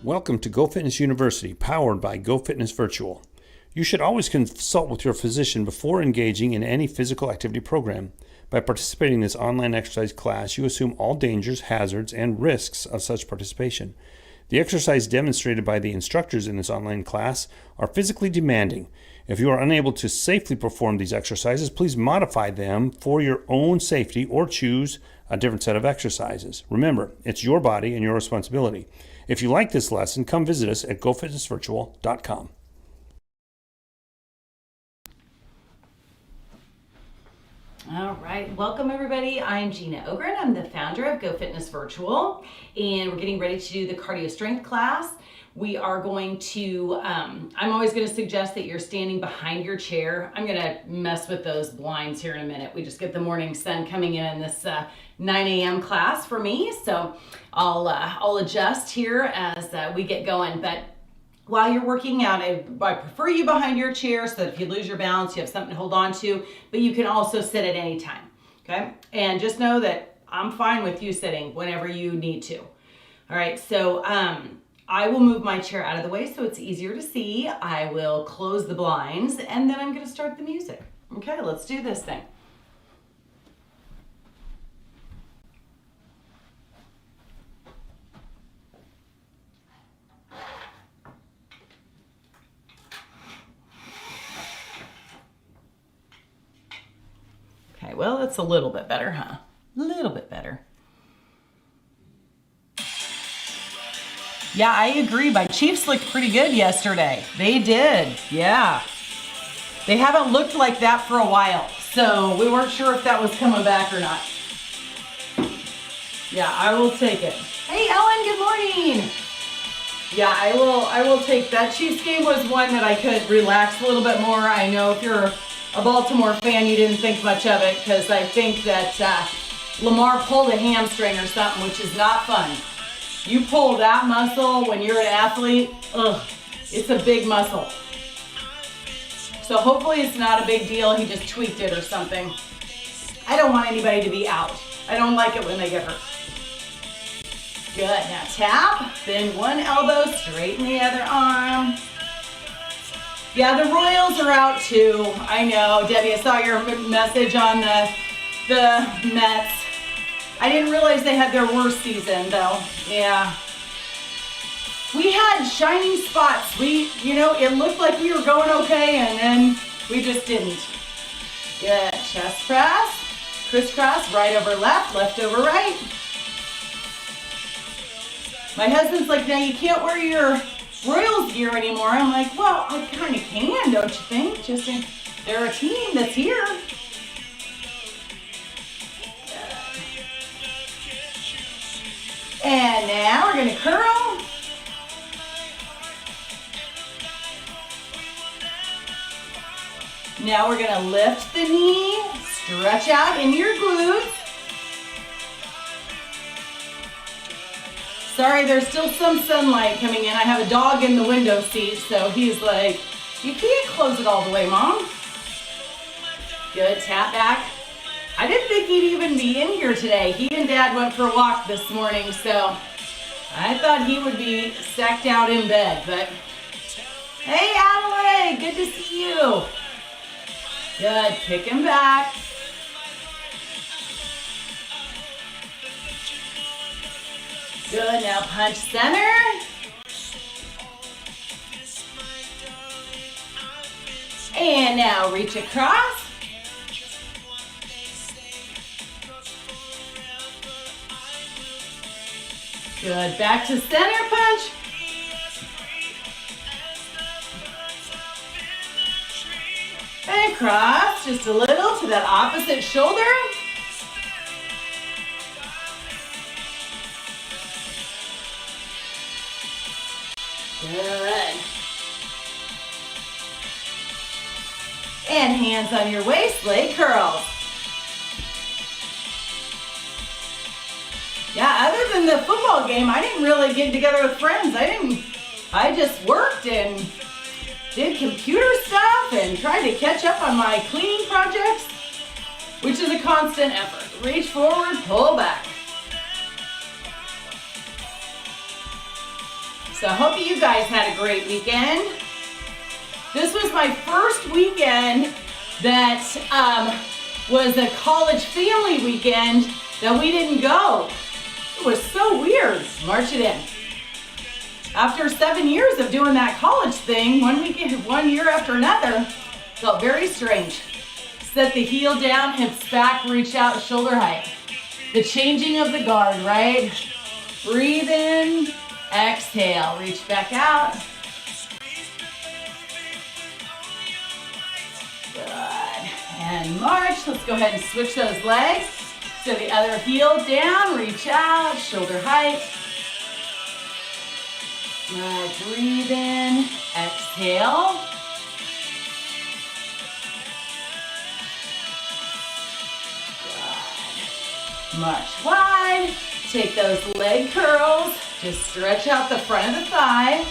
Welcome to GoFitness University, powered by GoFitnessVirtual. You should always consult with your physician before engaging in any physical activity program. By participating in this online exercise class, you assume all dangers, hazards, and risks of such participation. The exercise demonstrated by the instructors in this online class are physically demanding. If you are unable to safely perform these exercises, please modify them for your own safety or choose a different set of exercises. Remember, it's your body and your responsibility. If you like this lesson, come visit us at GoFitnessVirtual.com. All right, welcome everybody. I'm Gina Ogren. I'm the founder of GoFitnessVirtual, and we're getting ready to do the cardio strength class. We are going to, I'm always going to suggest that you're standing behind your chair. I'm going to mess with those blinds here in a minute. We just get the morning sun coming in this 9 a.m. class for me, so I'll adjust here as we get going. But while you're working out, I prefer you behind your chair so that if you lose your balance, you have something to hold on to, but you can also sit at any time, okay? And just know that I'm fine with you sitting whenever you need to. All right, so I will move my chair out of the way so it's easier to see. I will close the blinds, and then I'm gonna start the music. Okay, let's do this thing. Okay, well, that's a little bit better, huh? A little bit better. Yeah, I agree. My Chiefs looked pretty good yesterday. They did, yeah. They haven't looked like that for a while, so we weren't sure if that was coming back or not. Yeah, I will take it. Hey, Ellen, good morning. Yeah, I will take that. Chiefs game was one that I could relax a little bit more. I know if you're a Baltimore fan, you didn't think much of it because I think that Lamar pulled a hamstring or something, which is not fun. You pull that muscle when you're an athlete, it's a big muscle. So hopefully it's not a big deal. He just tweaked it or something. I don't want anybody to be out. I don't like it when they get hurt. Good, now tap, bend one elbow, straighten the other arm. Yeah, the Royals are out too. I know, Debbie, I saw your message on the Mets. I didn't realize they had their worst season though. Yeah. We had shining spots. It looked like we were going okay and then we just didn't. Good, chest press, crisscross, right over left, left over right. My husband's like, now you can't wear your Royals gear anymore. I'm like, well, I kind of can, don't you think? They're a team that's here. And now we're gonna curl. Now we're gonna lift the knee, stretch out in your glutes. Sorry, there's still some sunlight coming in. I have a dog in the window seat, so he's like, you can't close it all the way, Mom. Good, tap back. I didn't think he'd even be in here today. He and Dad went for a walk this morning, so I thought he would be sacked out in bed, but hey, Adelaide, good to see you. Good, kick him back. Good, now punch center. And now reach across. Good, back to center punch. And cross just a little to that opposite shoulder. Good. And hands on your waist, leg curls. Yeah, other than the football game, I didn't really get together with friends. I just worked and did computer stuff and tried to catch up on my cleaning projects, which is a constant effort. Reach forward, pull back. So I hope you guys had a great weekend. This was my first weekend that was a college family weekend that we didn't go. It was so weird. March it in. After 7 years of doing that college thing, one weekend, 1 year after another, felt very strange. Set the heel down, hips back, reach out, shoulder height. The changing of the guard, right? Breathe in, exhale, reach back out. Good. And march. Let's go ahead and switch those legs. So the other heel down, reach out, shoulder height. Good. Breathe in, exhale. Good. March wide. Take those leg curls. Just stretch out the front of the thigh.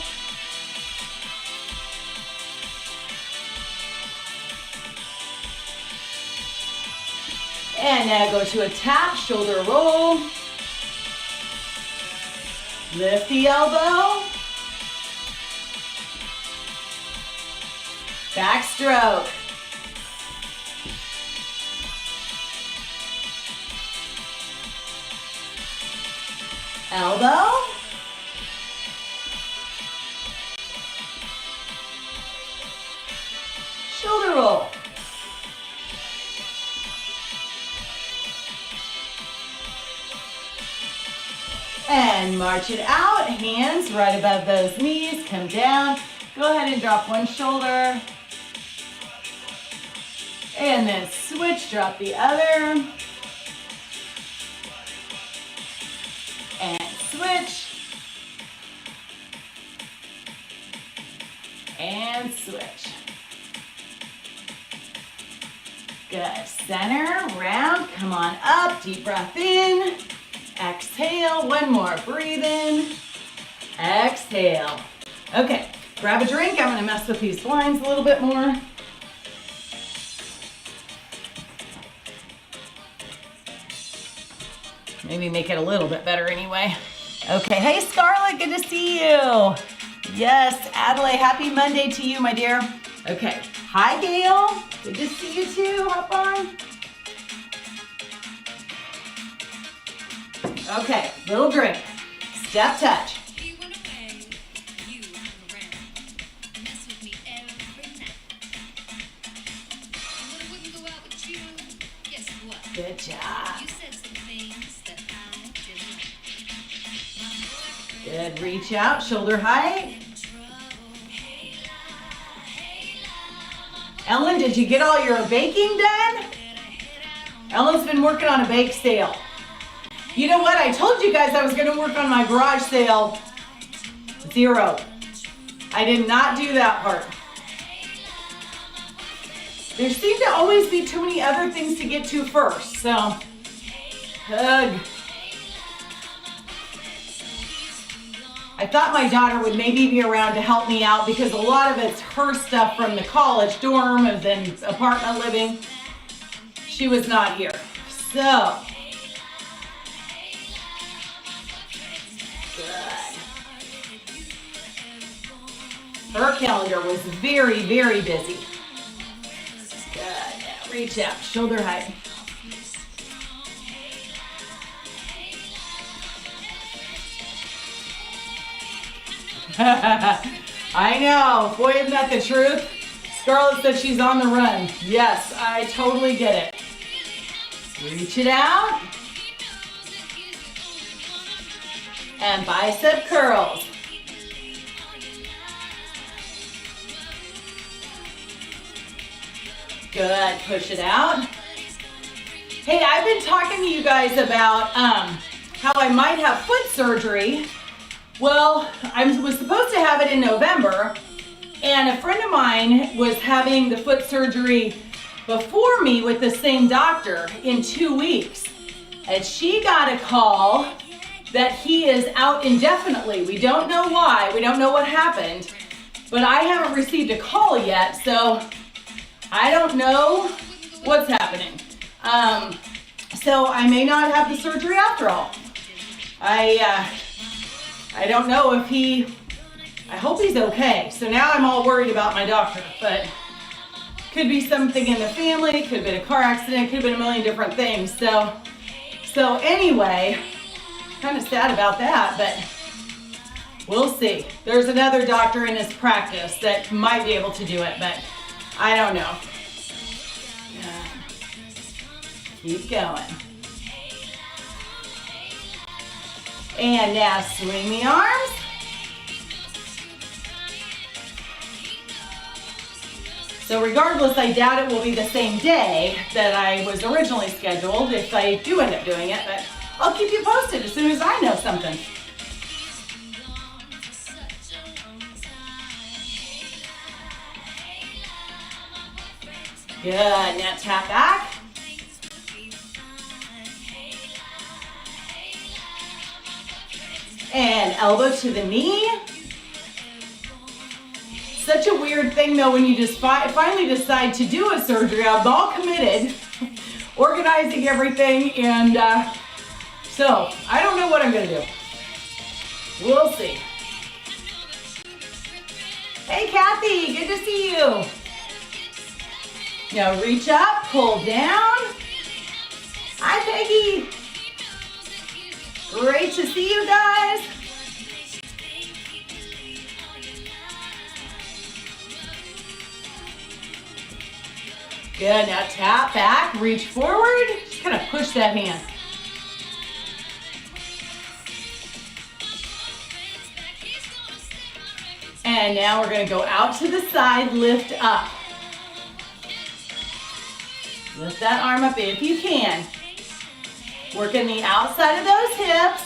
And now go to a tap, shoulder roll. Lift the elbow. Backstroke. Elbow. Shoulder roll. And march it out, hands right above those knees, come down. Go ahead and drop one shoulder. And then switch, drop the other. And switch. And switch. Good, center, round, come on up, deep breath in. Exhale, one more, breathe in, exhale. Okay, grab a drink. I'm gonna mess with these blinds a little bit more. Maybe make it a little bit better anyway. Okay, hey Scarlett, good to see you. Yes, Adelaide, happy Monday to you, my dear. Okay, hi Gail, good to see you too, hop on. Okay, little drink, step touch. Good job. Good, reach out, shoulder height. Ellen, did you get all your baking done? Ellen's been working on a bake sale. You know what? I told you guys I was going to work on my garage sale. 0. I did not do that part. There seem to always be too many other things to get to first. So, hug. I thought my daughter would maybe be around to help me out because a lot of it's her stuff from the college dorm and then apartment living. She was not here. So, her calendar was very, very busy. Good. Now reach out, shoulder height. I know. Boy, isn't that the truth? Scarlett said she's on the run. Yes, I totally get it. Reach it out. And bicep curls. Good, push it out. Hey, I've been talking to you guys about how I might have foot surgery. Well, I was supposed to have it in November, and a friend of mine was having the foot surgery before me with the same doctor in 2 weeks. And she got a call that he is out indefinitely. We don't know why, we don't know what happened, but I haven't received a call yet, so I don't know what's happening. So I may not have the surgery after all. I don't know if he I hope he's okay. So now I'm all worried about my doctor, but could be something in the family, could have been a car accident, could have been a million different things. So anyway, kind of sad about that, but we'll see. There's another doctor in his practice that might be able to do it, but I don't know. Keep going. And now swing the arms. So regardless, I doubt it will be the same day that I was originally scheduled if I do end up doing it, but I'll keep you posted as soon as I know something. Good, now tap back. And elbow to the knee. Such a weird thing though when you just finally decide to do a surgery. I'm all committed, organizing everything, and so I don't know what I'm gonna do. We'll see. Hey Kathy, good to see you. Now reach up, pull down. Hi Peggy. Great to see you guys. Good, now tap back, reach forward, just kind of push that hand. And now we're gonna go out to the side, lift up. Lift that arm up if you can. Working the outside of those hips.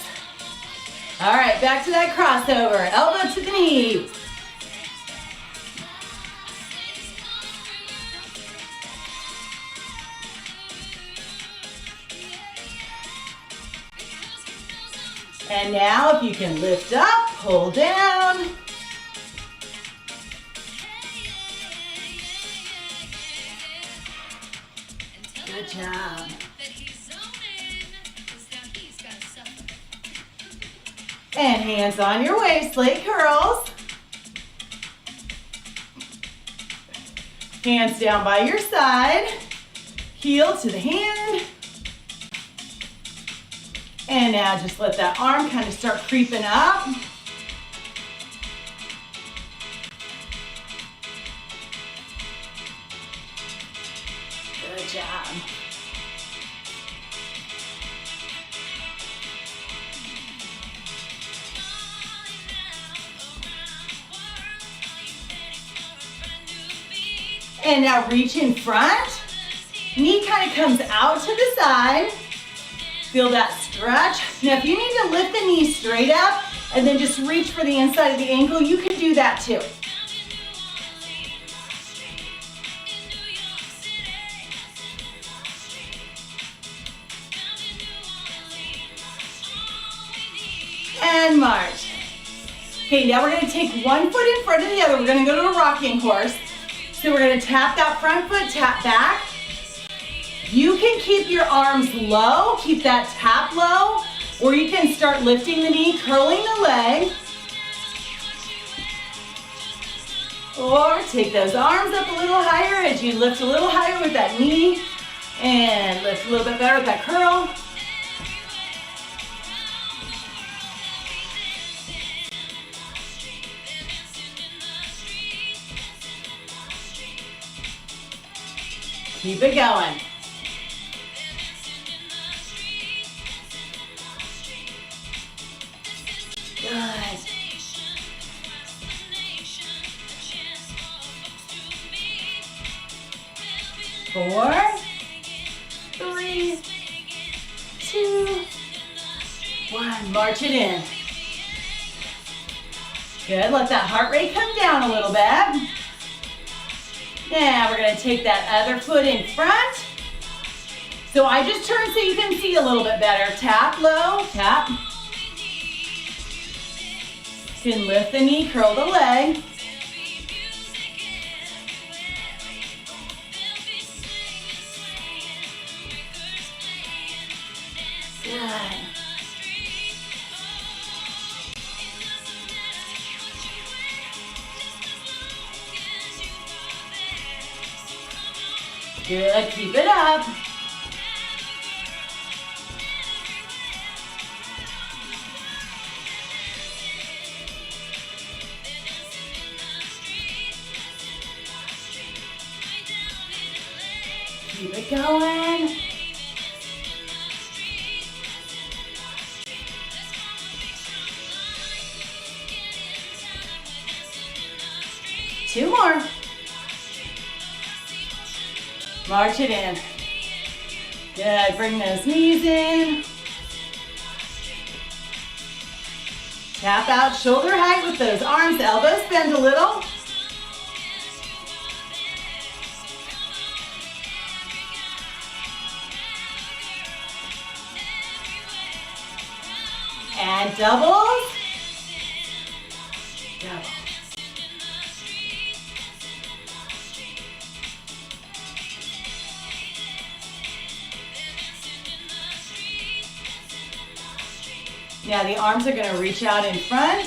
All right, back to that crossover, elbow to the knee. And now if you can lift up, pull down. Good job. And hands on your waist, leg curls. Hands down by your side. Heel to the hand. And now just let that arm kind of start creeping up. Good job. And now reach in front. Knee kind of comes out to the side. Feel that stretch. Now if you need to lift the knee straight up and then just reach for the inside of the ankle, you can do that too. And march. Okay, now we're gonna take one foot in front of the other. We're gonna go to a rocking horse. So we're gonna tap that front foot, tap back. You can keep your arms low, keep that tap low, or you can start lifting the knee, curling the leg. Or take those arms up a little higher as you lift a little higher with that knee, and lift a little bit better with that curl. Keep it going. Good. 4, 3, 2, 1. March it in. Good. Let that heart rate come down a little bit. Now we're going to take that other foot in front. So I just turn so you can see a little bit better. Tap low, tap. You can lift the knee, curl the leg. Good. Good, keep it up. Keep it going. Two more. March it in. Good, bring those knees in. Tap out shoulder height with those arms, elbows bend a little. And doubles. Double. Now the arms are going to reach out in front.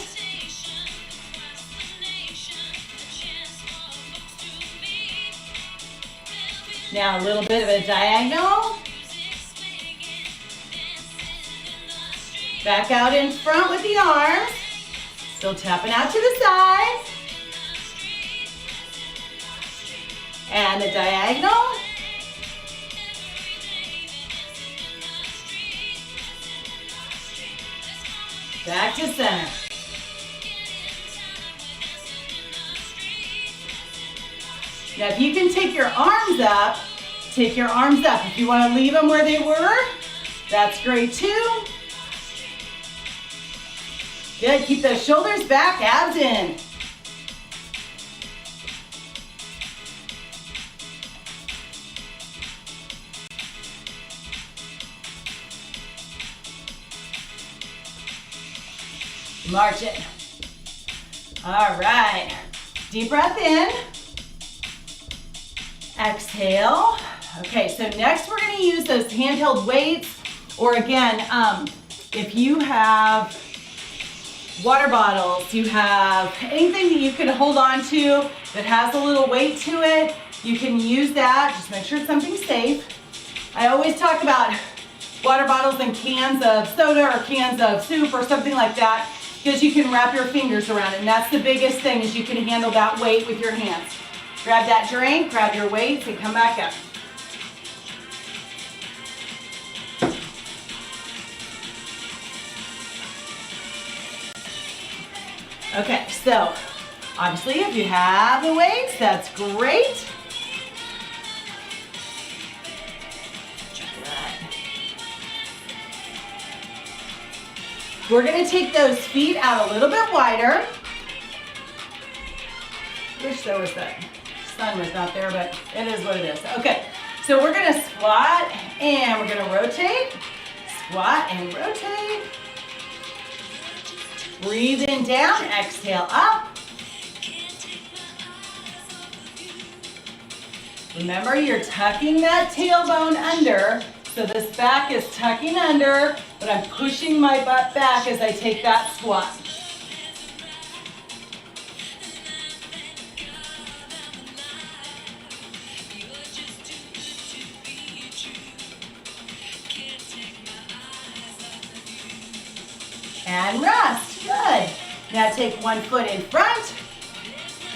Now a little bit of a diagonal. Back out in front with the arms. Still tapping out to the side. And the diagonal. Back to center. Now if you can take your arms up, take your arms up. If you want to leave them where they were, that's great too. Good, keep those shoulders back, abs in. March it. All right. Deep breath in. Exhale. Okay, so next we're going to use those handheld weights, or again, if you have water bottles, you have anything that you can hold on to that has a little weight to it, you can use that. Just make sure it's something safe. I always talk about water bottles and cans of soda or cans of soup or something like that, because you can wrap your fingers around it, and that's the biggest thing, is you can handle that weight with your hands. Grab that drink, grab your weights, and come back up. Okay, so obviously if you have the weights, that's great. We're going to take those feet out a little bit wider. Wish there was the sun was not there, but it is what it is. Okay, so we're going to squat and we're going to rotate. Squat and rotate. Breathe in down, exhale up. Remember, you're tucking that tailbone under. So this back is tucking under, but I'm pushing my butt back as I take that squat. And rest. Good. Now take one foot in front.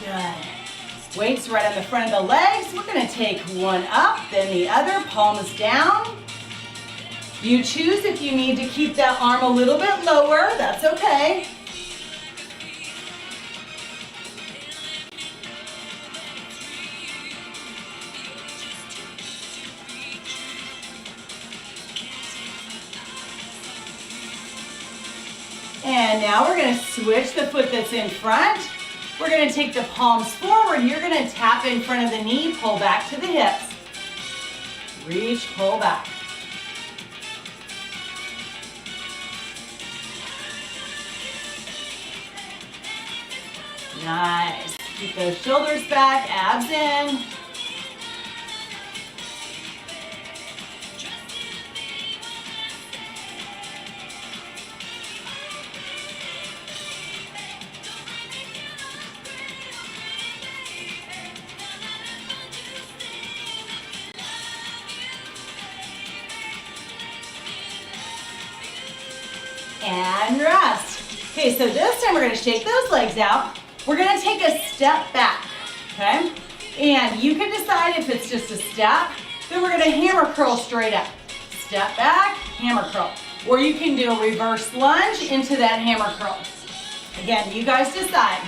Good. Weights right on the front of the legs. We're going to take one up, then the other, palms down. You choose if you need to keep that arm a little bit lower. That's okay. And now we're going to switch the foot that's in front. We're going to take the palms forward. You're going to tap in front of the knee, pull back to the hips. Reach, pull back. Nice. Keep those shoulders back, abs in. and rest. Okay, so this time we're gonna shake those legs out. We're gonna take a step back, okay? And you can decide if it's just a step, then we're gonna hammer curl straight up. Step back, hammer curl. Or you can do a reverse lunge into that hammer curl. Again, you guys decide.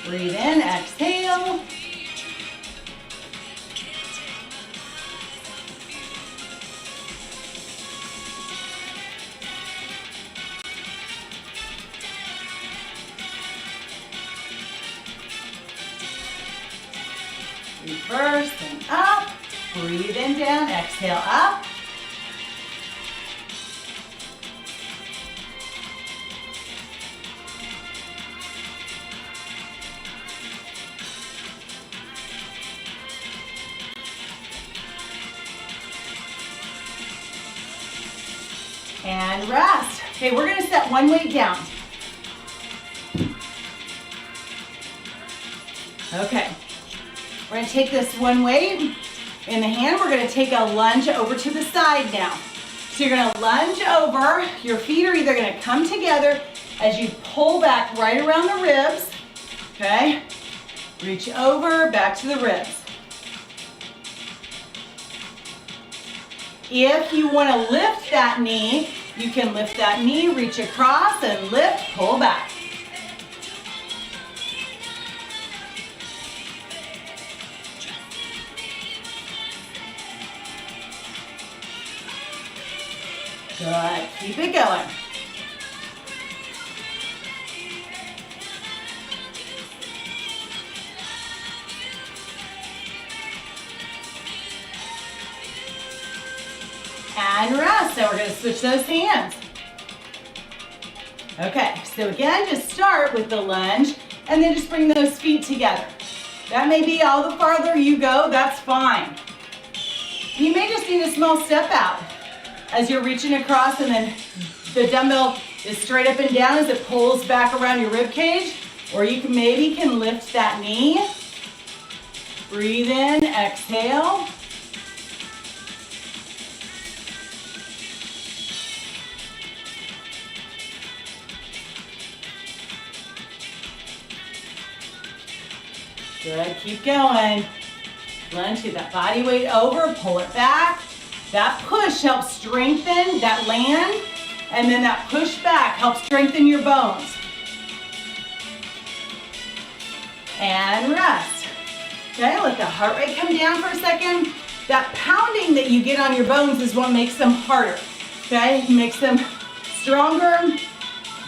Breathe in, exhale. Reverse and up. Breathe in, down, exhale, up. And rest. Okay, we're gonna set one weight down. Okay, we're gonna take this one weight in the hand. We're gonna take a lunge over to the side now. So you're gonna lunge over. Your feet are either gonna come together as you pull back right around the ribs. Okay, reach over, back to the ribs. If you want to lift that knee, you can lift that knee, reach across and lift, pull back. Good, keep it going. And rest. So we're going to switch those hands. Okay, so again, just start with the lunge and then just bring those feet together. That may be all the farther you go, that's fine. You may just need a small step out as you're reaching across and then the dumbbell is straight up and down as it pulls back around your rib cage, or you can maybe lift that knee. Breathe in, exhale. Good, keep going. Lunge, get that body weight over, pull it back. That push helps strengthen that land, and then that push back helps strengthen your bones. And rest. Okay, let the heart rate come down for a second. That pounding that you get on your bones is what makes them harder. Okay, makes them stronger.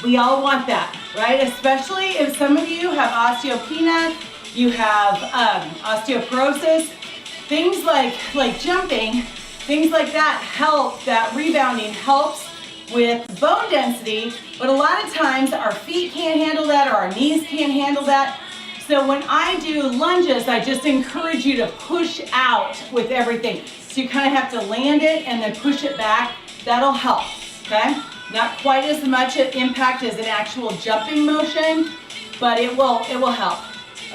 We all want that, right? Especially if some of you have osteopenia, you have osteoporosis, things like jumping, things like that help, that rebounding helps with bone density, but a lot of times our feet can't handle that or our knees can't handle that. So when I do lunges, I just encourage you to push out with everything. So you kind of have to land it and then push it back. That'll help, okay? Not quite as much impact as an actual jumping motion, but it will help.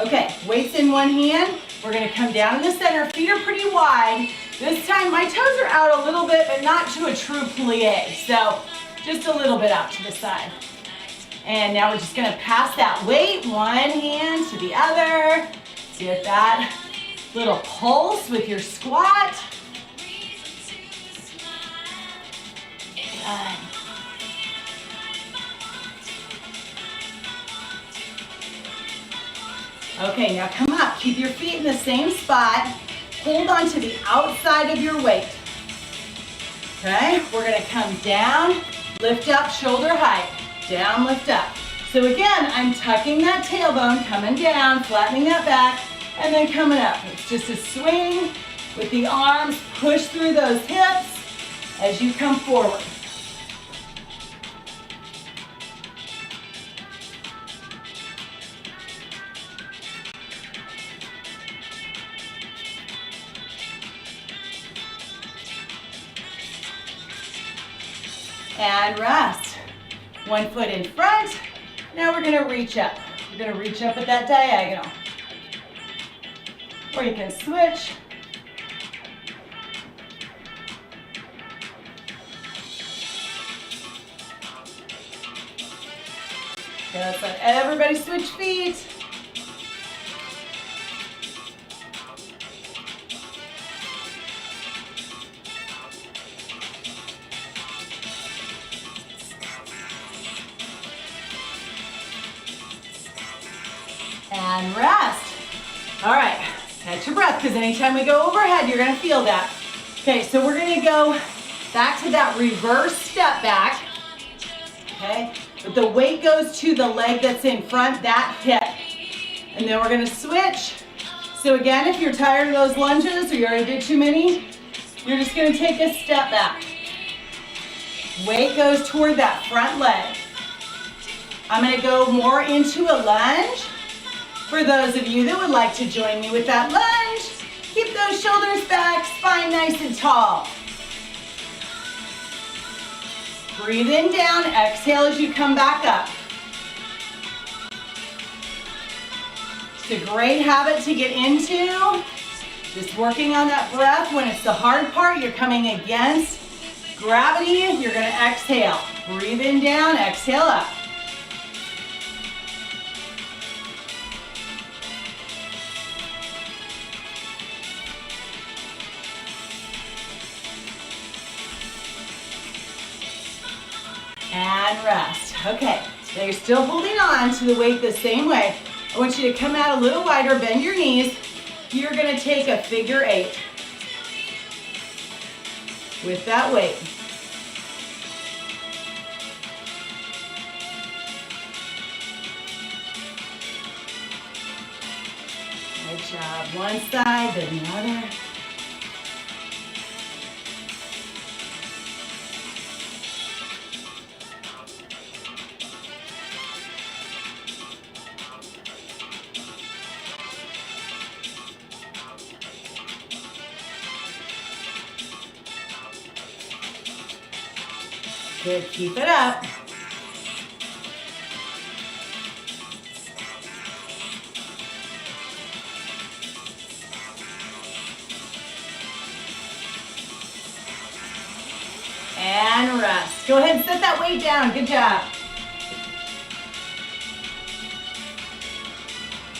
Okay, weights in one hand. We're gonna come down in the center. Feet are pretty wide. This time my toes are out a little bit, but not to a true plie. So just a little bit out to the side. And now we're just gonna pass that weight, one hand to the other. Get that little pulse with your squat. Good. Okay, now come up. Keep your feet in the same spot. Hold on to the outside of your weight. Okay, we're gonna come down, lift up, shoulder height. Down, lift up. So again, I'm tucking that tailbone, coming down, flattening that back, and then coming up. It's just a swing with the arms, push through those hips as you come forward. And rest. One foot in front. Now we're gonna reach up. We're gonna reach up at that diagonal. Or you can switch. Okay, let's let everybody switch feet. And rest. All right, catch your breath, because anytime we go overhead, you're gonna feel that. Okay, so we're gonna go back to that reverse step back, okay? But the weight goes to the leg that's in front, that hip. And then we're gonna switch. So again, if you're tired of those lunges or you already did too many, you're just gonna take a step back. Weight goes toward that front leg. I'm gonna go more into a lunge. For those of you that would like to join me with that lunge, keep those shoulders back, spine nice and tall. Breathe in, down, exhale as you come back up. It's a great habit to get into. Just working on that breath. When it's the hard part, you're coming against gravity. You're gonna exhale. Breathe in, down, exhale up. And rest. Okay, so you're still holding on to the weight the same way. I want you to come out a little wider, bend your knees. You're gonna take a figure 8 with that weight. Good job. One side, then the other. Good, keep it up. And rest. Go ahead and set that weight down. Good job.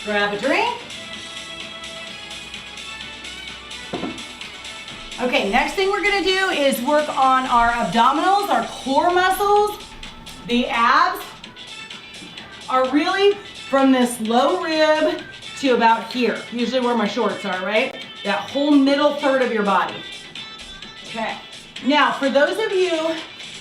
Grab a drink. Okay, next thing we're gonna do is work on our abdominals, our core muscles. The abs are really from this low rib to about here, usually where my shorts are, right? That whole middle third of your body. Okay, now for those of you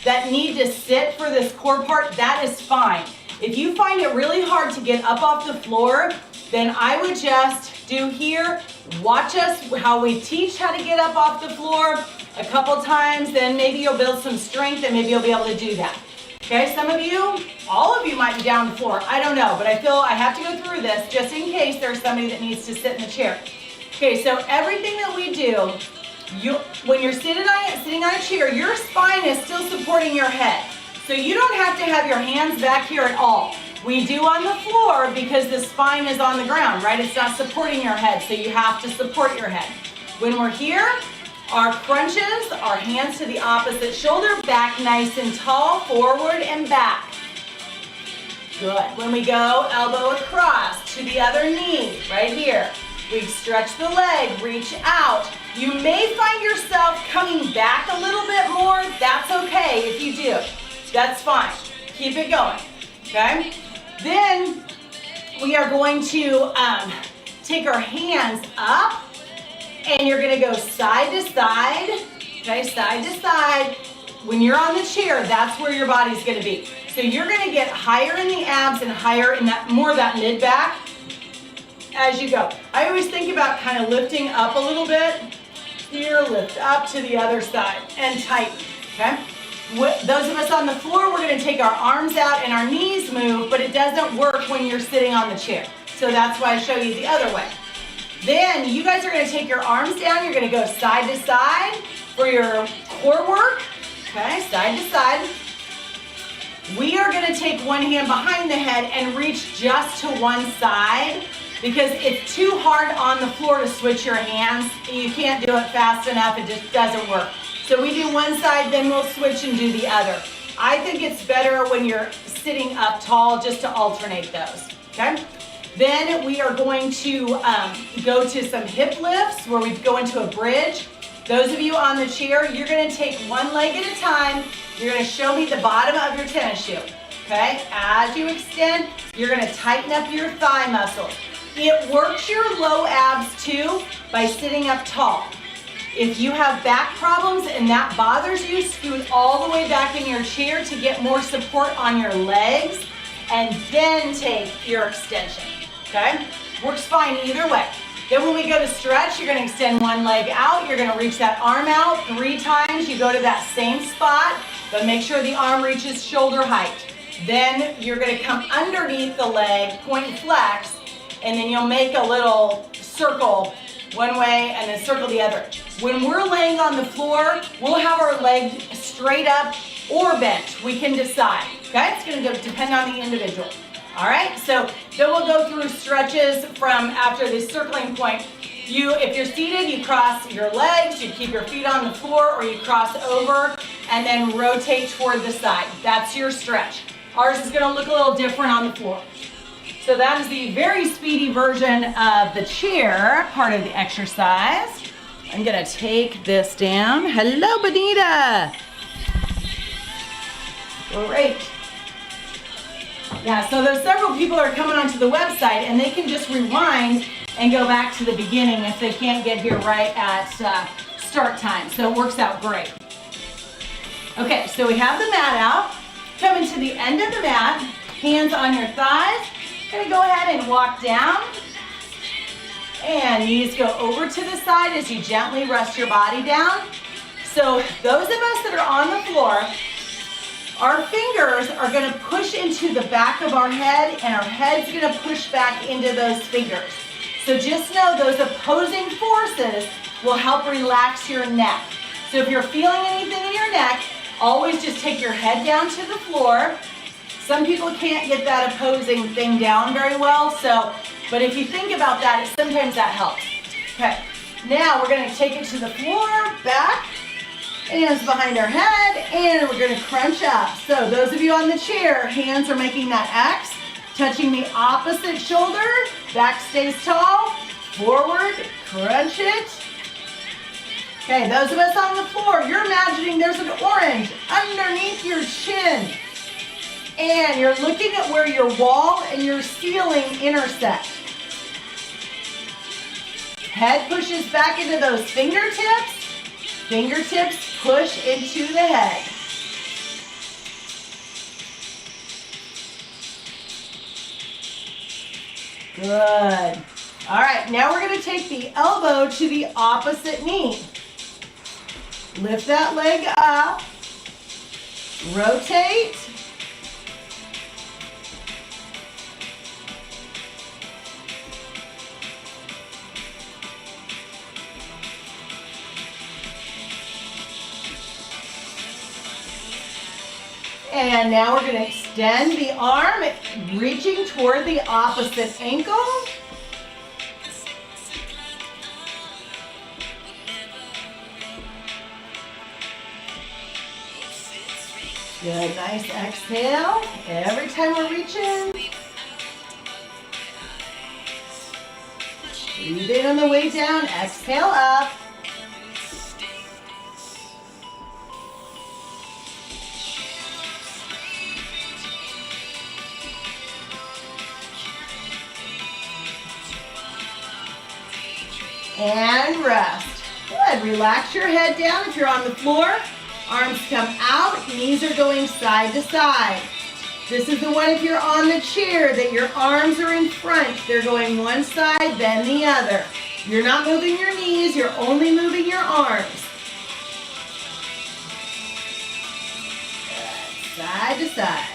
that need to sit for this core part, that is fine. If you find it really hard to get up off the floor, then I would just do here, watch us how we teach how to get up off the floor a couple times, then maybe you'll build some strength and maybe you'll be able to do that. Okay, some of you, all of you might be down the floor, I don't know, but I feel I have to go through this just in case there's somebody that needs to sit in the chair. Okay, so everything that we do, when you're sitting on a chair, your spine is still supporting your head. So you don't have to have your hands back here at all. We do on the floor because the spine is on the ground, right? It's not supporting your head, so you have to support your head. When we're here, our crunches, our hands to the opposite shoulder, back nice and tall, forward and back. Good. When we go, elbow across to the other knee, right here. We stretch the leg, reach out. You may find yourself coming back a little bit more. That's okay if you do. That's fine. Keep it going, okay? Then we are going to take our hands up and you're gonna go side to side, okay, side to side. When you're on the chair, that's where your body's gonna be. So you're gonna get higher in the abs and higher in that, more that mid back as you go. I always think about kind of lifting up a little bit. Here, lift up to the other side and tighten, okay? Those of us on the floor, we're gonna take our arms out and our knees move, but it doesn't work when you're sitting on the chair. So that's why I show you the other way. Then you guys are gonna take your arms down, you're gonna go side to side for your core work, okay, side to side. We are gonna take one hand behind the head and reach just to one side because it's too hard on the floor to switch your hands. You can't do it fast enough, it just doesn't work. So we do one side, then we'll switch and do the other. I think it's better when you're sitting up tall, just to alternate those, okay? Then we are going to go to some hip lifts where we go into a bridge. Those of you on the chair, you're gonna take one leg at a time. You're gonna show me the bottom of your tennis shoe, okay? As you extend, you're gonna tighten up your thigh muscles. It works your low abs too by sitting up tall. If you have back problems and that bothers you, scoot all the way back in your chair to get more support on your legs, and then take your extension, okay? Works fine either way. Then when we go to stretch, you're gonna extend one leg out, you're gonna reach that arm out 3 times, you go to that same spot, but make sure the arm reaches shoulder height. Then you're gonna come underneath the leg, point and flex, and then you'll make a little circle one way and then circle the other. When we're laying on the floor, we'll have our leg straight up or bent. We can decide, okay? It's gonna depend on the individual. All right, so then we'll go through stretches from after the circling point. If you're seated, you cross your legs, you keep your feet on the floor, or you cross over and then rotate toward the side. That's your stretch. Ours is gonna look a little different on the floor. So that is the very speedy version of the chair, part of the exercise. I'm gonna take this down. Hello, Bonita. Great. Yeah, so there's several people that are coming onto the website and they can just rewind and go back to the beginning if they can't get here right at start time. So it works out great. Okay, so we have the mat out. Coming to the end of the mat, hands on your thighs. Gonna go ahead and walk down. And knees go over to the side as you gently rest your body down. So those of us that are on the floor, our fingers are gonna push into the back of our head and our head's gonna push back into those fingers. So just know those opposing forces will help relax your neck. So if you're feeling anything in your neck, always just take your head down to the floor. Some people can't get that opposing thing down very well, but if you think about that, sometimes that helps. Okay, now we're gonna take it to the floor, back, hands behind our head, and we're gonna crunch up. So those of you on the chair, hands are making that X, touching the opposite shoulder, back stays tall, forward, crunch it. Okay, those of us on the floor, you're imagining there's an orange underneath your chin. And you're looking at where your wall and your ceiling intersect. Head pushes back into those fingertips. Fingertips push into the head. Good. All right, now we're going to take the elbow to the opposite knee. Lift that leg up. Rotate. And now we're going to extend the arm, reaching toward the opposite ankle. Good, nice exhale. Every time we're reaching. Breathe in on the way down, exhale up. And rest. Good. Relax your head down if you're on the floor. Arms come out, knees are going side to side. This is the one if you're on the chair that your arms are in front. They're going one side, then the other. You're not moving your knees, you're only moving your arms. Good. Side to side.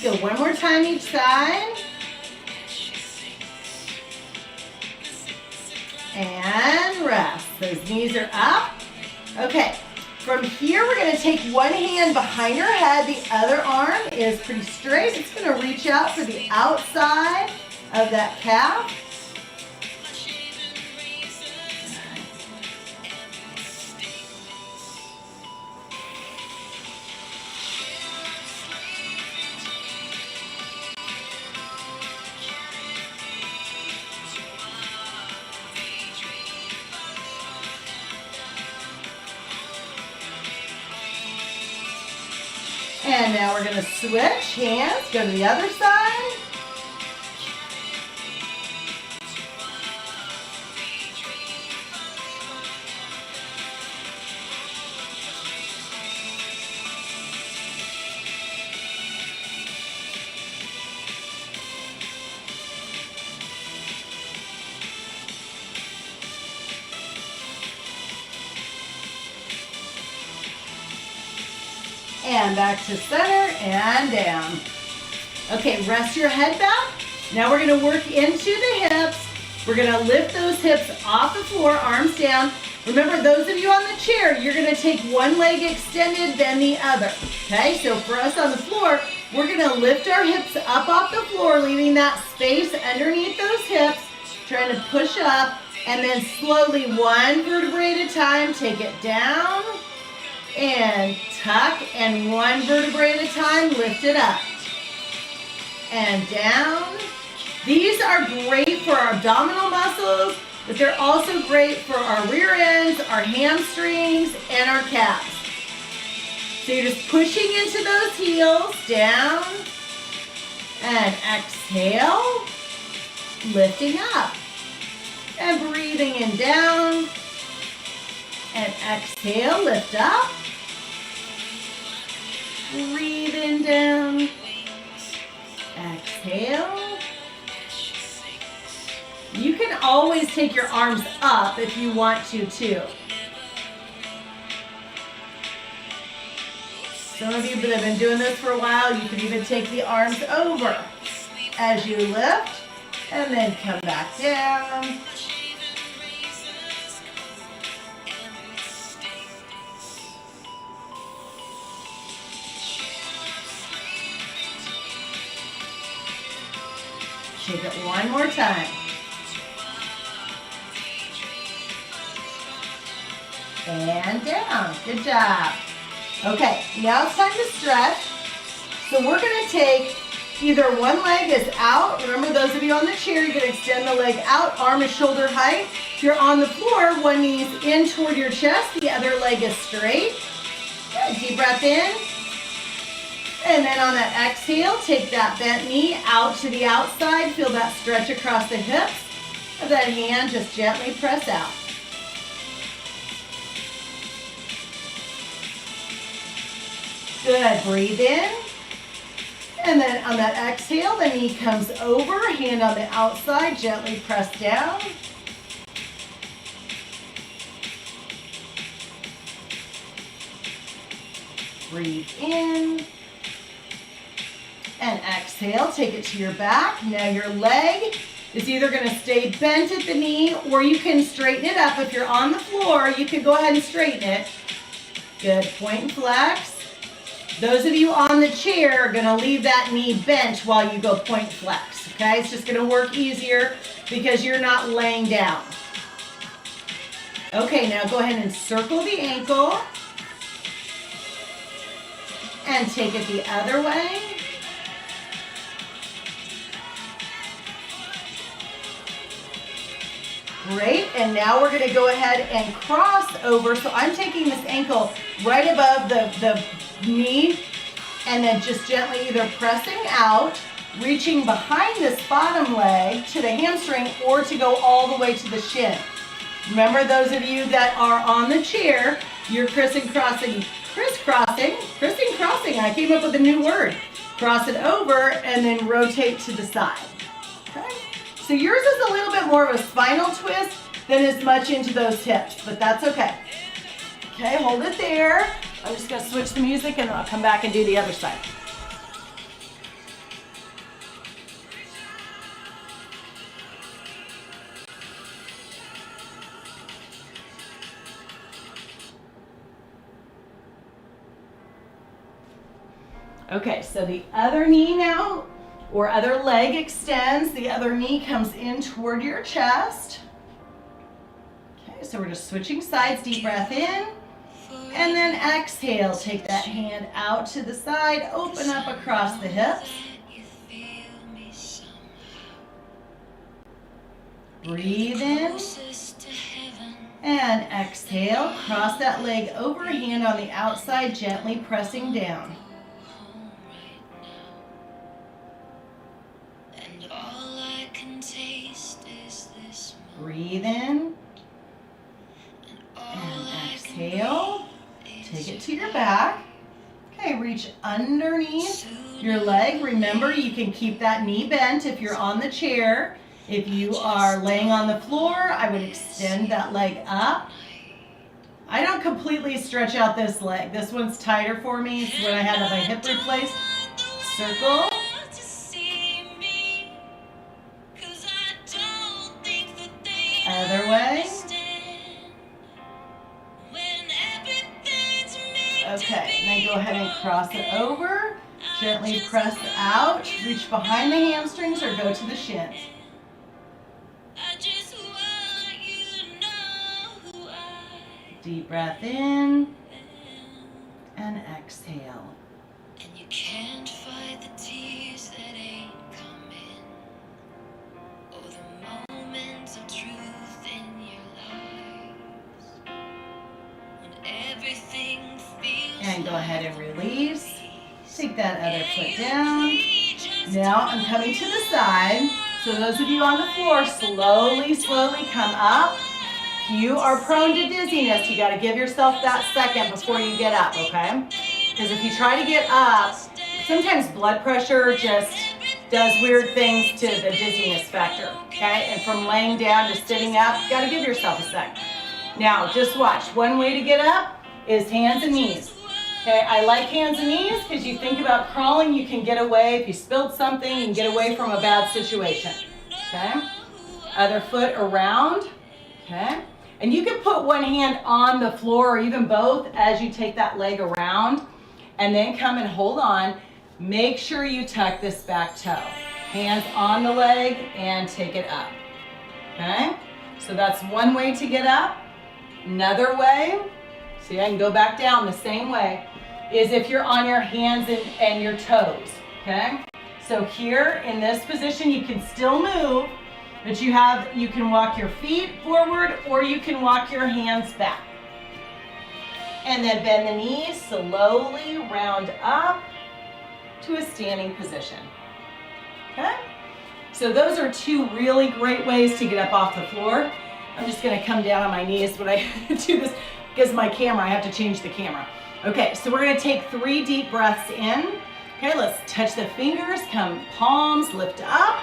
Go one more time each side. And rest. Those knees are up. Okay, from here we're going to take one hand behind our head. The other arm is pretty straight. It's going to reach out for the outside of that calf. And now we're going to switch hands, go to the other side. And back to center and down. Okay, rest your head back. Now we're going to work into the hips. We're going to lift those hips off the floor, arms down. Remember, those of you on the chair, you're going to take one leg extended, then the other. Okay, so for us on the floor, we're going to lift our hips up off the floor, leaving that space underneath those hips, trying to push up, and then slowly, one vertebrae at a time, take it down, and tuck, and one vertebrae at a time, lift it up. And down. These are great for our abdominal muscles, but they're also great for our rear ends, our hamstrings, and our calves. So you're just pushing into those heels, down, and exhale, lifting up, and breathing in down, and exhale, lift up. Breathe in down. Exhale. You can always take your arms up if you want to too. Some of you that have been doing this for a while, you can even take the arms over as you lift and then come back down. Take it one more time. And down. Good job. Okay, now it's time to stretch. So we're going to take either one leg is out. Remember, those of you on the chair, you're going to extend the leg out. Arm is shoulder height. If you're on the floor, one knee is in toward your chest. The other leg is straight. Good. Deep breath in. And then on that exhale, take that bent knee out to the outside. Feel that stretch across the hips. Of that hand, just gently press out. Good. Breathe in. And then on that exhale, the knee comes over, hand on the outside, gently press down. Breathe in. And exhale, take it to your back. Now your leg is either going to stay bent at the knee or you can straighten it up. If you're on the floor, you can go ahead and straighten it. Good, point and flex. Those of you on the chair are going to leave that knee bent while you go point and flex. Okay, it's just going to work easier because you're not laying down. Okay, now go ahead and circle the ankle and take it the other way. Great, and now we're going to go ahead and cross over. So I'm taking this ankle right above the knee and then just gently either pressing out, reaching behind this bottom leg to the hamstring or to go all the way to the shin. Remember, those of you that are on the chair, you're crisscrossing, I came up with a new word. Cross it over and then rotate to the side. Okay? So yours is a little bit more of a spinal twist than as much into those hips, but that's okay. Okay, hold it there. I'm just going to switch the music and I'll come back and do the other side. Okay, so the other knee now, or other leg extends. The other knee comes in toward your chest. Okay, so we're just switching sides. Deep breath in. And then exhale. Take that hand out to the side. Open up across the hips. Breathe in. And exhale. Cross that leg over, hand on the outside, gently pressing down. Breathe in. And exhale. Take it to your back. Okay, reach underneath your leg. Remember, you can keep that knee bent if you're on the chair. If you are laying on the floor, I would extend that leg up. I don't completely stretch out this leg. This one's tighter for me. It's when I had my hip replaced. Circle. Other way. Okay, then go ahead and cross it over. Gently press out. Reach behind the hamstrings or go to the shins. Deep breath in and exhale. And you can't fight the tears that ain't coming, or the moments of truth in your lives, when everything feels. And go ahead and release. Take that other foot down. Now I'm coming to the side. So those of you on the floor, slowly come up. If you are prone to dizziness, you got to give yourself that second before you get up, okay? Because if you try to get up, sometimes blood pressure just does weird things to the dizziness factor, okay? And from laying down to sitting up, you got to give yourself a second. Now, just watch. One way to get up is hands and knees. Okay, I like hands and knees because you think about crawling, you can get away. If you spilled something, you can get away from a bad situation. Okay? Other foot around. Okay? And you can put one hand on the floor or even both as you take that leg around and then come and hold on. Make sure you tuck this back toe. Hands on the leg and take it up. Okay? So that's one way to get up. Another way, see, I can go back down the same way, is if you're on your hands and your toes, okay? So here in this position, you can still move, but you can walk your feet forward or you can walk your hands back. And then bend the knees, slowly round up to a standing position, okay? So those are two really great ways to get up off the floor. I'm just gonna come down on my knees when I do this because my camera, I have to change the camera. Okay, so we're gonna take 3 deep breaths in. Okay, let's touch the fingers, come palms, lift up,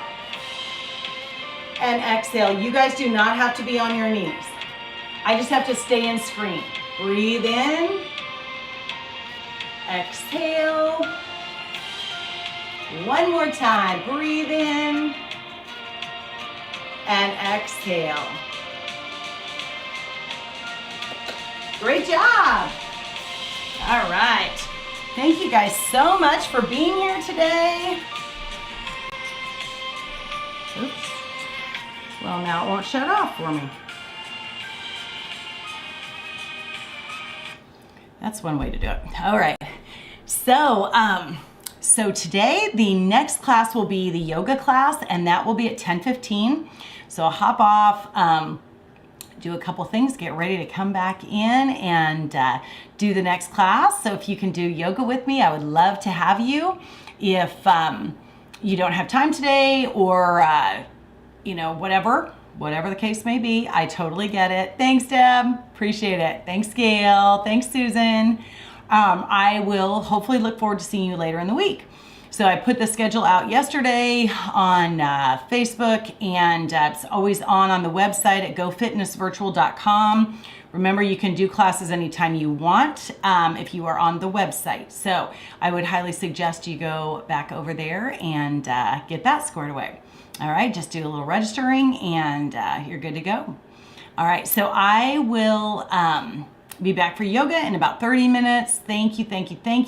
and exhale. You guys do not have to be on your knees. I just have to stay in screen. Breathe in, exhale. One more time, breathe in, and exhale. Great job. All right. Thank you guys so much for being here today. Oops. Well, now it won't shut off for me. That's one way to do it. All right. So today the next class will be the yoga class, and that will be at 10:15. So I'll hop off, do a couple things, get ready to come back in and do the next class. So if you can do yoga with me, I would love to have you. If you don't have time today or, whatever the case may be, I totally get it. Thanks, Deb. Appreciate it. Thanks, Gail. Thanks, Susan. I will hopefully look forward to seeing you later in the week. So I put the schedule out yesterday on Facebook, and it's always on the website at GOFitnessVirtual.com. Remember, you can do classes anytime you want if you are on the website. So I would highly suggest you go back over there and get that squared away. All right, just do a little registering and you're good to go. All right, so I will Be back for yoga in about 30 minutes. Thank you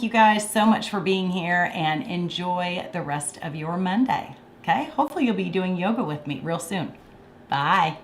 guys so much for being here, and enjoy the rest of your Monday. Okay? Hopefully you'll be doing yoga with me real soon. Bye.